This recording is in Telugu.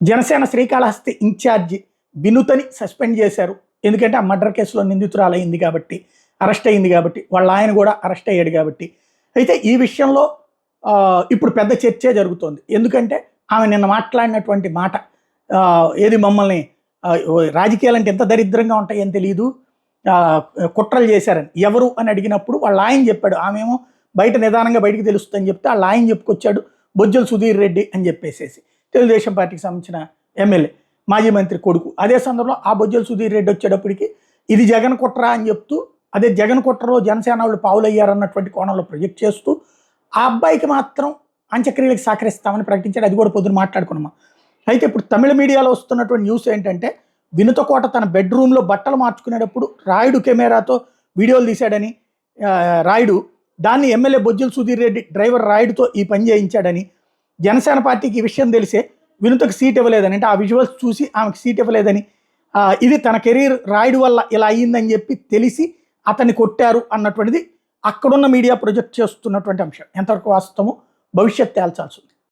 జనసేన శ్రీకాళహస్తి ఇన్ఛార్జి వినుతని సస్పెండ్ చేశారు. ఎందుకంటే ఆ మర్డర్ కేసులో నిందితురాలైంది కాబట్టి, అరెస్ట్ అయింది కాబట్టి, వాళ్ళ ఆయన కూడా అరెస్ట్ అయ్యాడు కాబట్టి. అయితే ఈ విషయంలో ఇప్పుడు పెద్ద చర్చే జరుగుతోంది. ఎందుకంటే ఆమె నిన్న మాట్లాడినటువంటి మాట ఏది మమ్మల్ని రాజకీయాలంటే ఎంత దరిద్రంగా ఉంటాయని తెలియదు, కుట్రలు చేశారని. ఎవరు అని అడిగినప్పుడు వాళ్ళ ఆయన చెప్పాడు. ఆమెమో బయట నిదానంగా బయటికి తెలుస్తుందని చెప్తే వాళ్ళ ఆయన చెప్పుకొచ్చాడు బొజ్జల సుధీర్ రెడ్డి అని చెప్పేసేసి, తెలుగుదేశం పార్టీకి సంబంధించిన ఎమ్మెల్యే, మాజీ మంత్రి కొడుకు. అదే సందర్భంలో ఆ బొజ్జల సుధీర్ రెడ్డి వచ్చేటప్పటికి ఇది జగన్ కుట్ర అని చెప్తూ, అదే జగన్ కుట్రలో జనసేన వాళ్ళు పావులయ్యారన్నటువంటి కోణంలో ప్రొజెక్ట్ చేస్తూ ఆ అబ్బాయికి మాత్రం అంత్యక్రియలకు సహకరిస్తామని ప్రకటించాడు. అది కూడా పొద్దున మాట్లాడుకున్నామా. అయితే ఇప్పుడు తమిళ మీడియాలో వస్తున్నటువంటి న్యూస్ ఏంటంటే, వినుతకోట తన బెడ్రూమ్లో బట్టలు మార్చుకునేటప్పుడు రాయుడు కెమెరాతో వీడియోలు తీశాడని, రాయుడు దాన్ని ఎమ్మెల్యే బొజ్జల సుధీర్ రెడ్డి డ్రైవర్ రాయుడుతో ఈ పని చేయించాడని, జనసేన పార్టీకి ఈ విషయం తెలిసే వినుతకు సీట్ ఇవ్వలేదని, అంటే ఆ విజువల్స్ చూసి ఆమెకు సీట్ ఇవ్వలేదని, ఇది తన కెరీర్ రాయుడు వల్ల ఇలా అయ్యిందని చెప్పి తెలిసి అతన్ని కొట్టారు అన్నటువంటిది అక్కడున్న మీడియా ప్రొజెక్ట్ చేస్తున్నటువంటి అంశం. ఎంతవరకు వాస్తవమో భవిష్యత్ తేల్చాల్సి ఉంది.